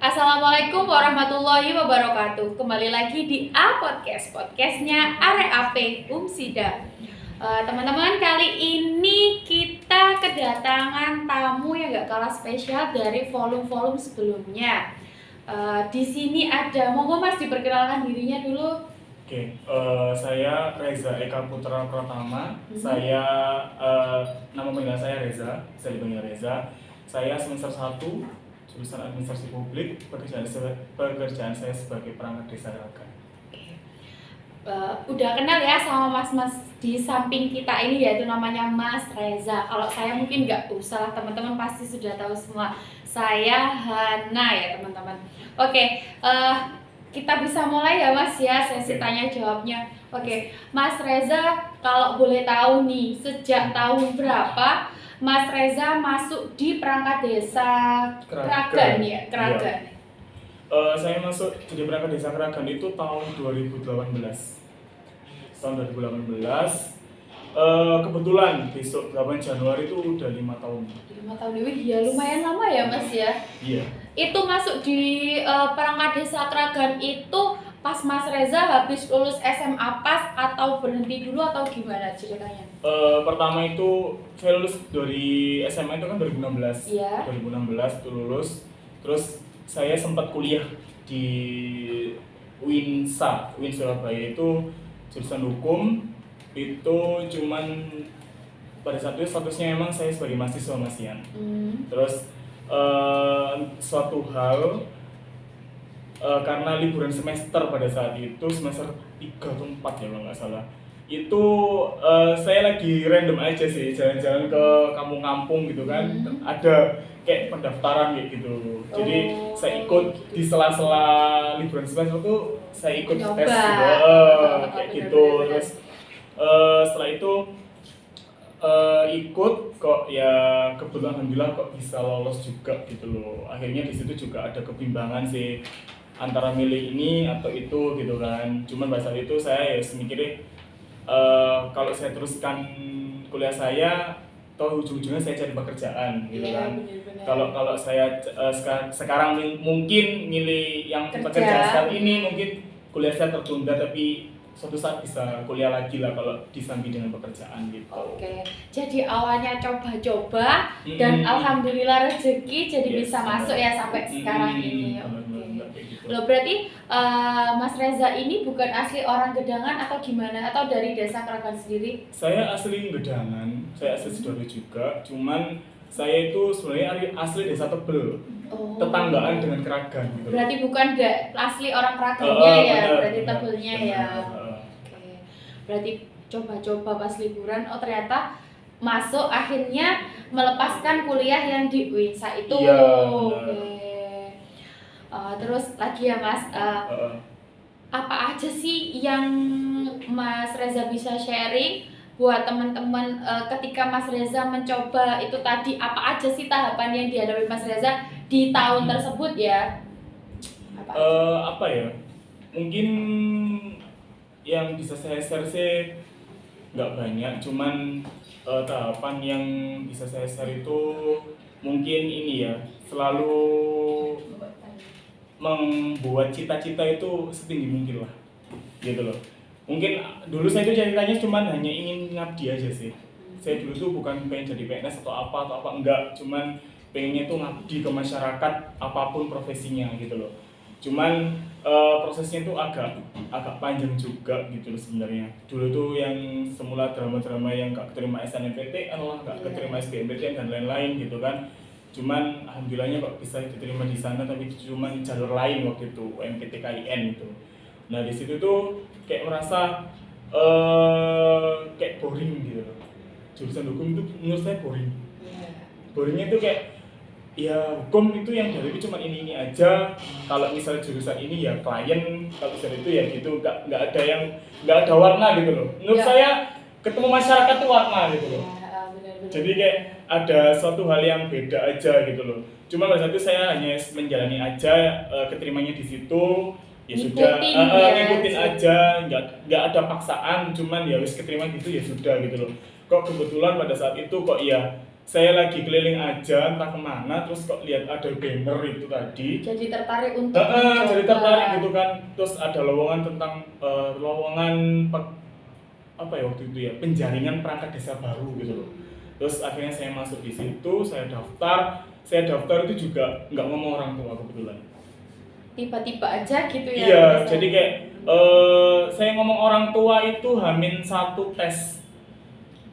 Assalamualaikum warahmatullahi wabarakatuh. Kembali lagi di podcastnya Are-AP Umsida. Teman-teman, kali ini kita kedatangan tamu yang gak kalah spesial dari volume-volume sebelumnya. Di sini ada, monggo Mas diperkenalkan dirinya dulu. Oke, saya Reza Eka Putra Pratama. Saya nama panggilan saya Reza, saya dipanggil Reza. Saya semester 1 jurusan Administrasi Publik. Pekerjaan saya sebagai perangkat desa Raga. Udah kenal ya sama mas-mas di samping kita ini, yaitu namanya Mas Reza. Kalau saya mungkin nggak usah lah, teman-teman pasti sudah tahu semua. Saya Hana ya teman-teman. Oke, kita bisa mulai ya Mas ya, sesi tanya jawabnya. Oke, Mas Reza, kalau boleh tahu nih, sejak tahun berapa Mas Reza masuk di perangkat desa Kragan ya? Kragan. Iya. Saya masuk jadi perangkat desa Kragan itu tahun 2018. Tahun 2018. Kebetulan besok 8 Januari itu udah 5 tahun. 5 tahun ini ya lumayan lama ya Mas ya. Iya. Itu masuk di perangkat desa Kragan itu pas Mas Reza habis lulus SMA pas atau berhenti dulu atau gimana ceritanya? Pertama itu saya lulus dari SMA itu kan 2016. Iya. 2016 itu lulus. Terus saya sempat kuliah di UIN Surabaya itu jurusan hukum. Itu cuman pada saat itu statusnya memang saya sebagai mahasiswa masian. Terus suatu hal karena liburan semester pada saat itu semester 3 atau 4 ya kalau nggak salah, itu saya lagi random aja sih jalan-jalan ke kampung-kampung gitu kan, ada kayak pendaftaran kayak gitu. Jadi saya ikut di sela-sela liburan semester itu saya ikut tes gitu, kayak gitu. Terus setelah itu ikut kok ya, kebetulan alhamdulillah kok bisa lolos juga gitu loh. Akhirnya di situ juga ada kebimbangan sih antara milih ini atau itu gitu kan. Cuman pada saat itu saya ya mikirnya kalau saya teruskan kuliah saya, toh ujung-ujungnya saya cari pekerjaan gitu kan. Kalau saya sekarang mungkin milih yang pekerjaan saat ini, mungkin kuliah saya tertunda, tapi suatu saat bisa kuliah lagi lah kalau disambi dengan pekerjaan gitu. Oke, jadi awalnya coba-coba dan alhamdulillah rezeki jadi bisa masuk ya sampai sekarang ini. Loh, berarti Mas Reza ini bukan asli orang Gedangan atau gimana? Atau dari desa Kragan sendiri? Saya asli Gedangan, saya asli Sidoarjo juga. Cuman saya itu sebenarnya asli desa Tebel, tetanggaan dengan Kragan gitu. Berarti bukan asli orang Kragannya ya, berarti Tebelnya ya. Oke, berarti coba-coba pas liburan, oh ternyata masuk, akhirnya melepaskan kuliah yang di UINSA itu. Iya, oke. Terus lagi ya Mas, apa aja sih yang Mas Reza bisa sharing buat teman-teman ketika Mas Reza mencoba itu tadi, apa aja sih tahapan yang dihadapi Mas Reza di tahun tersebut ya? Apa ya? Mungkin yang bisa saya share sih nggak banyak, cuman tahapan yang bisa saya share itu mungkin ini ya, selalu membuat cita-cita itu setinggi mungkin lah gitu loh. Mungkin dulu saya itu ceritanya cuman hanya ingin ngabdi aja sih. Saya dulu tuh bukan pengen jadi PNS atau apa enggak, cuman pengennya tuh ngabdi ke masyarakat apapun profesinya gitu loh. Cuman prosesnya tuh agak panjang juga gitu loh sebenarnya. Dulu tuh yang semula drama-drama yang gak keterima SNMPTN lah, gak keterima SBMPTN dan lain-lain gitu kan. Cuman alhamdulillahnya kok bisa diterima di sana, tapi cuman jalur lain waktu itu, UMPTKIN gitu. Nah di situ tuh kayak merasa kayak boring gitu loh. Jurusan hukum itu menurut saya boring. Boringnya tuh kayak ya hukum itu yang dari itu cuma ini aja. Kalau misalnya jurusan ini ya klien, kalau misalnya itu ya gitu, nggak ada warna gitu loh. Menurut saya ketemu masyarakat tuh warna gitu loh. Jadi kayak ada suatu hal yang beda aja gitu loh. Cuma pada saat itu saya hanya menjalani aja, keterimanya di situ, ya sudah, ngikutin aja, nggak ada paksaan, cuman ya wis keterima gitu ya sudah gitu loh. Kok kebetulan pada saat itu kok ya saya lagi keliling aja entah kemana, terus kok lihat ada banner itu tadi. Jadi tertarik untuk Jadi tertarik gitu kan. Terus ada lowongan tentang apa ya waktu itu ya, penjaringan perangkat desa baru gitu loh. Terus akhirnya saya masuk di situ, saya daftar itu juga nggak ngomong orang tua kebetulan. Tiba-tiba aja gitu ya. Iya, jadi kayak saya ngomong orang tua itu H-1 tes.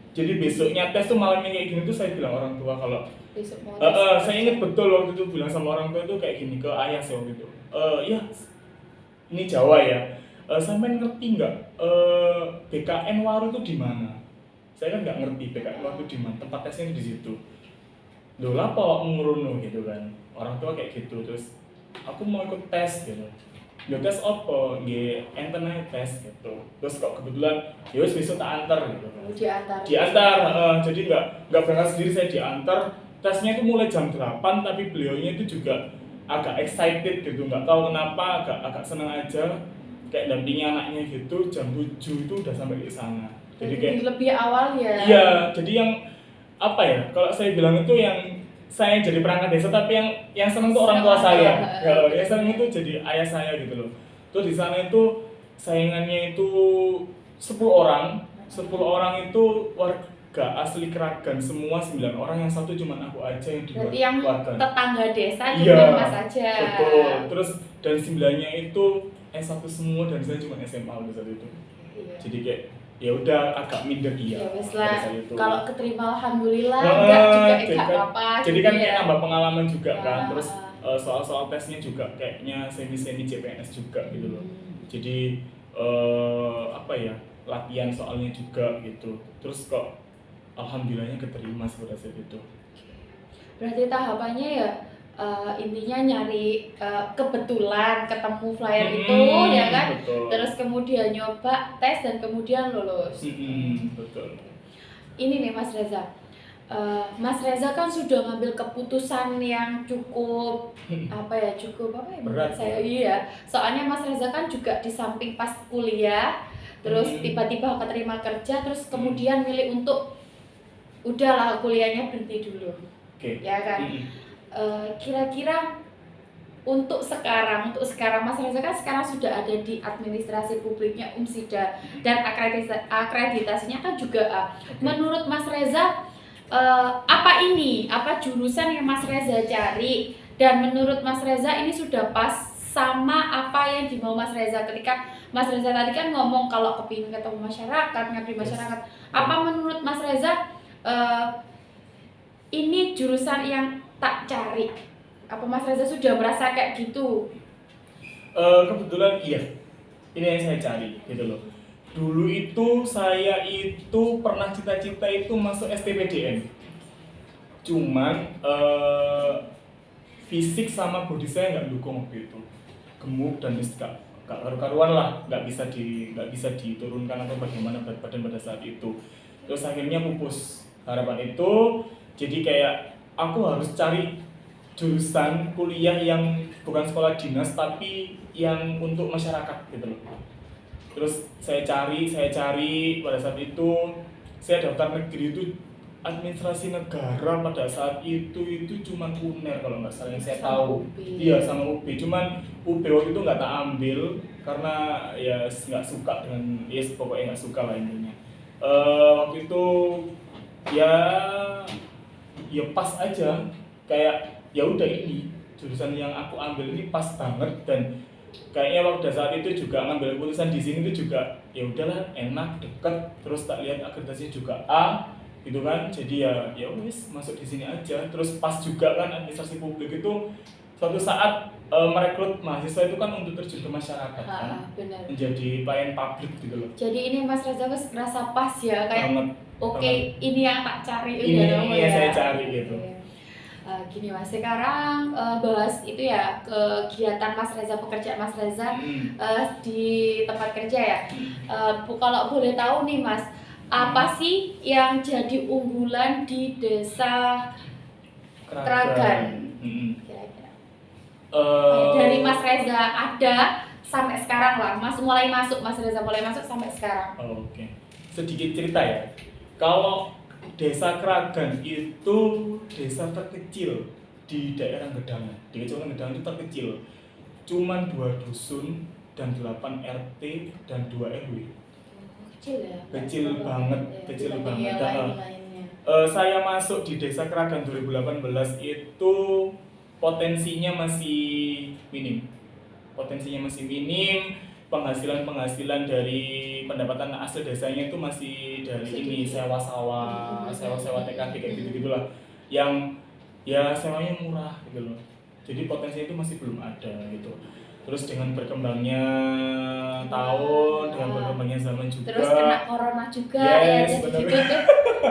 Jadi besoknya tes tuh malam kayak gini tuh saya bilang orang tua kalau besok mau saya ingat betul waktu itu bilang sama orang tua itu kayak gini ke ayah saya waktu itu. Ya ini Jawa ya. Sampean ngerti nggak BKN Waru itu di mana? Saya kan nggak ngerti BKN Waru itu di mana. Tempat tesnya di situ. Loh lah kok ngerono gitu kan. Orang tua kayak gitu terus aku mau ikut tes gitu. Ya tes apa? Nggih, enten ae tes gitu. Terus kok kebetulan ya wis besok tak antar gitu. Diantar, jadi nggak berangkat sendiri, saya diantar. Tesnya itu mulai jam 8 tapi beliaunya itu juga agak excited gitu, nggak tahu kenapa agak senang aja kayak dampingi anaknya gitu. Jam 7 itu udah sampai di sana. Jadi kayak lebih awal ya. Iya, jadi yang apa ya? Kalau saya bilang itu yang saya jadi perangkat desa tapi yang seneng tuh orang tua saya. Ya, yang seneng itu jadi ayah saya gitu loh. Terus di sana itu saingannya itu 10 orang. 10 orang itu warga asli Kragan semua, 9 orang, yang satu cuma aku aja yang di luar. Berarti yang tetangga desa iya, juga Mas aja. Betul. Terus dan 9-nya itu S1 semua dan saya cuma SMA di saat itu. Iya. Jadi kayak ya udah agak minder dia. Ya wis lah. Kalau keterima alhamdulillah, enggak apa-apa. Jadi gitu kan ya. kayak nambah pengalaman juga kan. Terus soal-soal tesnya juga kayaknya semi CPNS juga gitu loh. Jadi apa ya, latihan soalnya juga gitu. Terus kok alhamdulillahnya keterima pada saat itu. Berarti tahapannya ya intinya nyari kebetulan ketemu flyer itu ya kan. Betul. Terus kemudian nyoba tes dan kemudian lulus. Betul. Ini nih Mas Reza. Mas Reza kan sudah ngambil keputusan yang cukup berat saya iya. Soalnya Mas Reza kan juga di samping pas kuliah, terus tiba-tiba keterima kerja, terus kemudian milih untuk udahlah kuliahnya berhenti dulu. Ya kan. Kira-kira untuk sekarang Mas Reza kan sekarang sudah ada di administrasi publiknya UMSIDA dan akreditasinya kan juga A. Menurut Mas Reza apa jurusan yang Mas Reza cari, dan menurut Mas Reza ini sudah pas sama apa yang dimau Mas Reza ketika Mas Reza tadi kan ngomong kalau kepingin ketemu masyarakat, ngabdi masyarakat. Apa menurut Mas Reza ini jurusan yang tak cari? Apa Mas Reza sudah merasa kayak gitu? Kebetulan iya, ini yang saya cari gitu loh. Dulu itu saya itu pernah cita-cita itu masuk STPDN. Cuman fisik sama body saya nggak dukung waktu itu. Gemuk dan gak karu-karuan lah, nggak bisa diturunkan atau bagaimana berat badan pada saat itu. Terus akhirnya pupus harapan itu. Jadi kayak aku harus cari jurusan kuliah yang bukan sekolah dinas tapi yang untuk masyarakat gitu loh. Terus saya cari pada saat itu saya daftar negeri itu administrasi negara pada saat itu cuma UNER kalau nggak salah yang saya tahu. Iya, sama UB. Cuman UB waktu itu nggak tak ambil karena ya nggak suka dengan pokoknya nggak suka lah intinya. Waktu itu ya pas aja, kayak ya udah ini jurusan yang aku ambil ini pas banget, dan kayaknya waktu saat itu juga ngambil keputusan di sini itu juga ya udahlah enak, deket, terus tak lihat akreditasinya juga A gitu kan. Jadi ya wis masuk di sini aja. Terus pas juga kan administrasi publik itu suatu saat merekrut mahasiswa itu kan untuk terjun ke masyarakat kan, benar. menjadi pelayan publik gitu loh. Jadi ini Mas Reza merasa pas ya, kayak oke, ini yang tak cari, ini yang saya cari gitu. Gini Mas, sekarang bahas itu ya kegiatan Mas Reza, pekerjaan Mas Reza di tempat kerja ya. Kalau boleh tahu nih Mas, apa sih yang jadi unggulan di desa Kragan? Kira-kira. Dari Mas Reza ada sampai sekarang lah, Mas Reza mulai masuk sampai sekarang. Oke. Sedikit cerita ya. Kalau Desa Kragan itu desa terkecil di daerah Gedangan. Di Kecamatan Gedangan itu terkecil. Cuman 2 dusun dan 8 RT dan 2 RW. Kecil ya? Kecil banget, kecil banget. Lain-lainnya. Saya masuk di Desa Kragan 2018 itu potensinya masih minim. Penghasilan dari pendapatan asli desanya itu masih dari ini sewa sawah, sewa TKD kayak gitu-gitulah. Yang ya sewanya murah gitu loh. Jadi potensinya itu masih belum ada gitu. Terus dengan berkembangnya tahun, dengan berkembangnya zaman juga. Terus kena corona juga yes, ya, jadi dituntut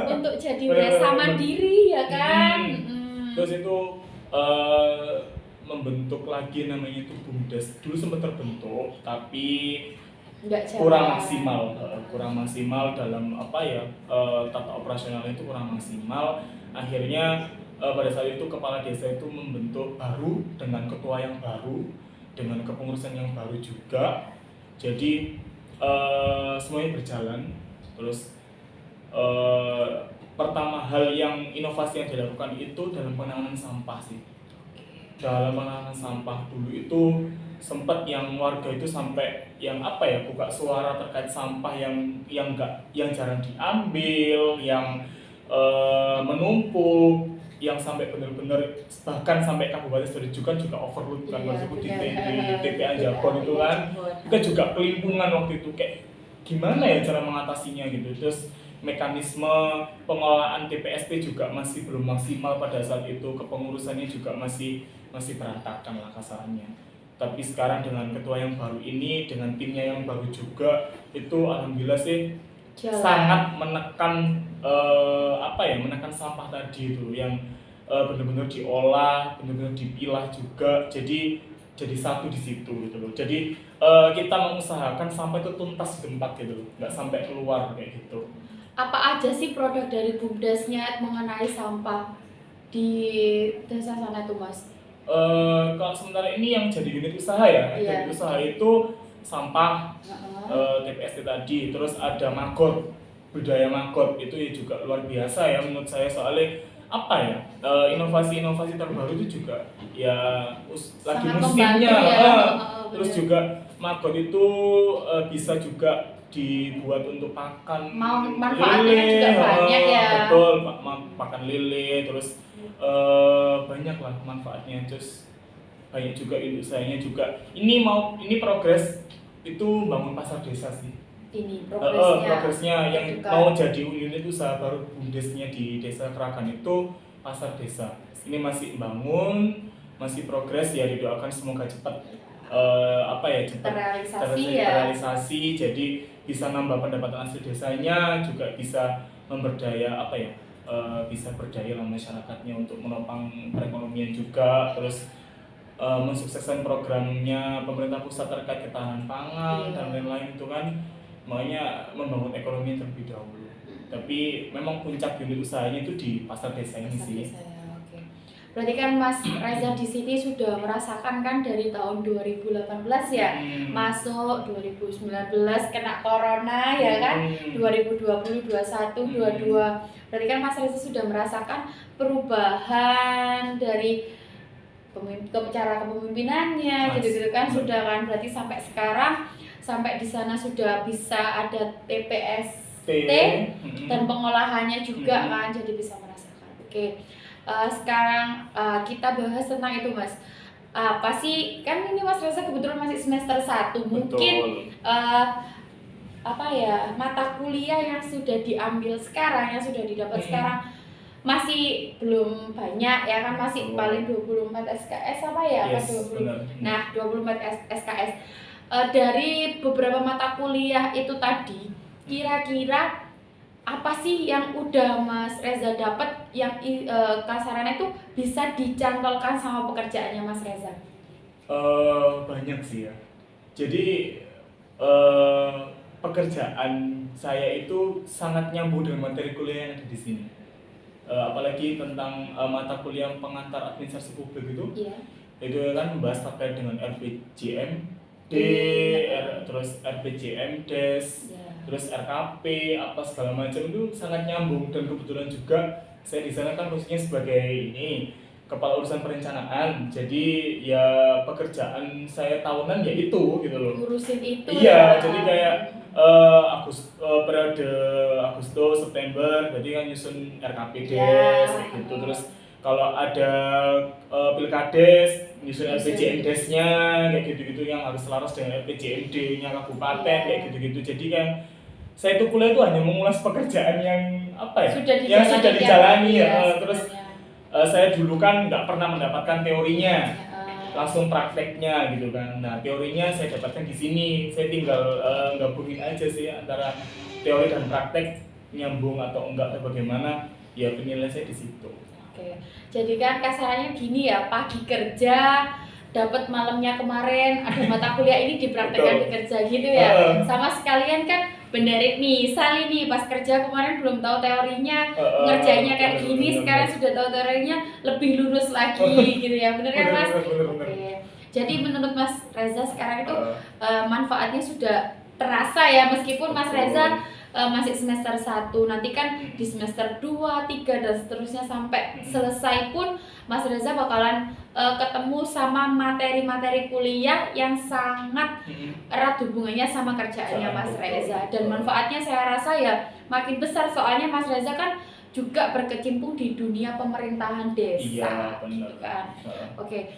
untuk jadi desa mandiri ya kan. Terus itu membentuk lagi namanya itu BUMDes. Dulu sempat terbentuk tapi kurang maksimal dalam apa ya, tata operasional itu kurang maksimal. Akhirnya pada saat itu kepala desa itu membentuk baru dengan ketua yang baru, dengan kepengurusan yang baru juga. Jadi semuanya berjalan. Terus pertama hal yang inovasi yang dilakukan itu dalam penanganan sampah sih. Dalam penanganan sampah dulu itu sempat yang warga itu sampai yang apa ya, buka suara terkait sampah yang jarang diambil, yang menumpuk, yang sampai benar-benar bahkan sampai Kabupaten Sidoarjo juga overload kan di TPA Jabon itu kan. Kita juga kelimpungan waktu itu, kayak gimana ya cara mengatasinya gitu. Terus mekanisme pengelolaan TPSP juga masih belum maksimal pada saat itu, kepengurusannya juga masih berantakan lah kasarnya. Tapi sekarang dengan ketua yang baru ini, dengan timnya yang baru juga, itu alhamdulillah sih sangat menekan menekan sampah tadi itu yang benar-benar diolah, benar-benar dipilah juga, jadi satu di situ gitu loh. Jadi kita mengusahakan sampah itu tuntas di tempat gitu loh, nggak sampai keluar kayak gitu. Apa aja sih produk dari BUMDesnya mengenai sampah di desa sana tuh Mas? Kalau sementara ini yang jadi unit usaha ya, unit usaha itu sampah, TPST tadi, terus ada magot, budaya magot itu ya juga luar biasa ya menurut saya, soalnya apa ya, inovasi-inovasi terbaru itu juga ya lagi musimnya ya. Terus juga magot itu bisa juga dibuat untuk pakan manfaatnya juga banyak ya. Betul, pakan lele, terus banyak lah manfaatnya. Terus banyak juga industri-nya juga. Ini progres itu bangun pasar desa sih. Ini progresnya yang juga mau jadi unit usaha baru BUMDesnya di Desa Kragan itu pasar desa. Ini masih bangun, masih progres ya, didoakan semoga cepat cepat terrealisasi, jadi bisa nambah pendapatan asli desanya, juga bisa memberdaya bisa berdaya lah masyarakatnya untuk menopang perekonomian juga. Terus mensukseskan programnya pemerintah pusat terkait ketahanan pangan dan lain-lain itu kan, makanya membangun ekonomi terlebih dahulu. Tapi memang puncak unit usahanya itu di pasar desa ini sih. Berarti kan Mas Reza di sini sudah merasakan kan dari tahun 2018 ya, masuk 2019 kena corona ya kan, 2020, 21, 22. Berarti kan Mas Reza sudah merasakan perubahan dari cara kepemimpinannya gitu kan, sudah kan. Berarti sampai sekarang, sampai di sana sudah bisa ada TPST dan pengolahannya juga kan, jadi bisa merasakan. Sekarang kita bahas tentang itu Mas. Apa sih, kan ini Mas Reza kebetulan masih semester 1. Mungkin mata kuliah yang sudah diambil sekarang, yang sudah didapat sekarang masih belum banyak ya kan, masih paling 24 SKS yes, 20. Nah, 24 SKS. Dari beberapa mata kuliah itu tadi, kira-kira apa sih yang udah Mas Reza dapat yang kasarannya itu bisa dicantolkan sama pekerjaannya Mas Reza? Banyak sih ya. Jadi pekerjaan saya itu sangat nyambung dengan materi kuliah yang ada di sini. Apalagi tentang mata kuliah pengantar administrasi publik itu, itu kan membahas terkait dengan RPJMD, terus RPJMDes. terus RKP apa segala macam itu sangat nyambung. Dan kebetulan juga saya di sana kan posisinya sebagai ini kepala urusan perencanaan, jadi ya pekerjaan saya tahunan ya itu gitu loh. Ngurusin itu Iya, ya. jadi kayak periode Agustus September, berarti kan nyusun RKPD kayak gitu. Terus kalau ada pilkades nyusun LPJMDes-nya kayak gitu-gitu yang harus selaras dengan LPJMD-nya kabupaten kayak gitu-gitu. Jadi kan saya itu kuliah itu hanya mengulas pekerjaan yang apa ya? Yang sudah dijalani ya. Terus saya dulu kan nggak pernah mendapatkan teorinya, langsung prakteknya gitu kan. Nah teorinya saya dapatkan di sini, saya tinggal gabungin aja sih antara teori dan praktek, nyambung atau enggak atau bagaimana, ya penilaian saya di situ. Oke, jadi kan kasarannya gini ya, pagi kerja, dapat malamnya kemarin ada mata kuliah ini dipraktekkan di kerja gitu ya. Sama sekalian kan benerin misal ini pas kerja kemarin belum tahu teorinya, ngerjainnya kayak gini, sekarang sudah tahu teorinya lebih lurus lagi gitu ya, bener kan Mas? Oke. Jadi menurut Mas Reza sekarang itu manfaatnya sudah terasa ya, meskipun Mas Reza masih semester 1, nanti kan di semester 2, 3 dan seterusnya sampai selesai pun Mas Reza bakalan ketemu sama materi-materi kuliah yang sangat erat hubungannya sama kerjaannya Mas Reza, dan manfaatnya saya rasa ya makin besar, soalnya Mas Reza kan juga berkecimpung di dunia pemerintahan desa. Iya, benar. Kan? Oke,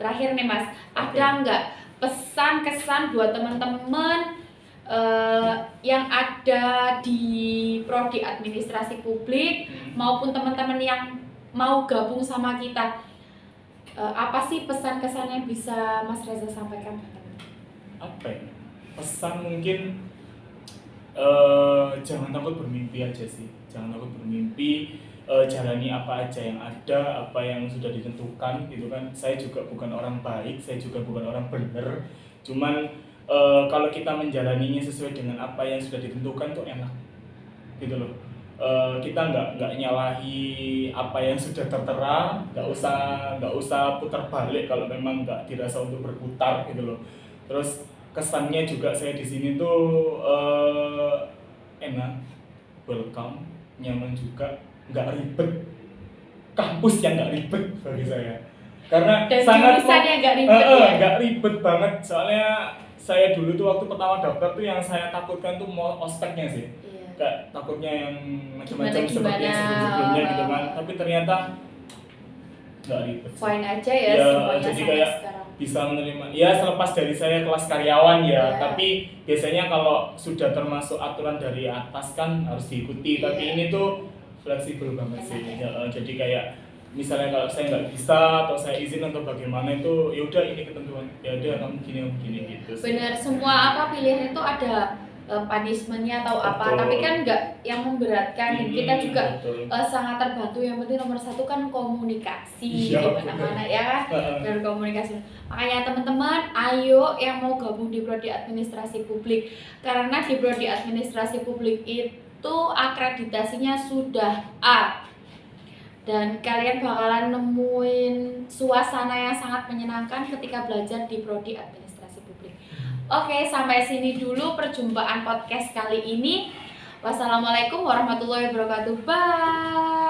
terakhir nih Mas, ada nggak pesan kesan buat teman-teman yang ada di prodi administrasi publik maupun teman-teman yang mau gabung sama kita, apa sih pesan kesan yang bisa Mas Reza sampaikan? Apa ya? Pesan mungkin jangan takut bermimpi aja sih, jangan takut bermimpi, jalani apa aja yang ada, apa yang sudah ditentukan gitu kan. Saya juga bukan orang baik, saya juga bukan orang benar, cuman kalau kita menjalaninya sesuai dengan apa yang sudah ditentukan tuh enak gitu loh. Kita nggak nyalahi apa yang sudah tertera, nggak usah putar balik kalau memang nggak dirasa untuk berputar gitu loh. Terus kesannya juga saya di sini tuh enak, welcome, nyaman juga, nggak ribet. Kampus yang nggak ribet bagi saya, karena dan sangat jurusannya nggak ribet ya? nggak ribet banget. Soalnya saya dulu tuh waktu pertama daftar tuh yang saya takutkan tuh mau ospeknya sih, kayak takutnya yang macam-macam seperti yang sebelum-sebelumnya gitu kan. Tapi ternyata nggak ribet, fine aja ya, semuanya jadi sama kayak sekarang. bisa menerima ya, selepas dari saya kelas karyawan ya. Tapi biasanya kalau sudah termasuk aturan dari atas kan harus diikuti. Tapi ini tuh fleksibel banget sih ya. Jadi kayak misalnya kalau saya nggak bisa atau saya izin atau bagaimana itu, ya udah ini ketentuan, ya udah kamu gini gitu. Benar, semua apa pilihan itu ada punishmentnya atau apa, tapi kan nggak yang memberatkan. Dan kita juga sangat terbantu. Yang penting nomor satu kan komunikasi, gimana-mana ya kan, dan komunikasi. Makanya teman-teman, ayo yang mau gabung di prodi administrasi publik, karena di prodi administrasi publik itu akreditasinya sudah A, dan kalian bakalan nemuin suasana yang sangat menyenangkan ketika belajar di prodi administrasi publik. Oke, sampai sini dulu perjumpaan podcast kali ini. Wassalamualaikum warahmatullahi wabarakatuh. Bye.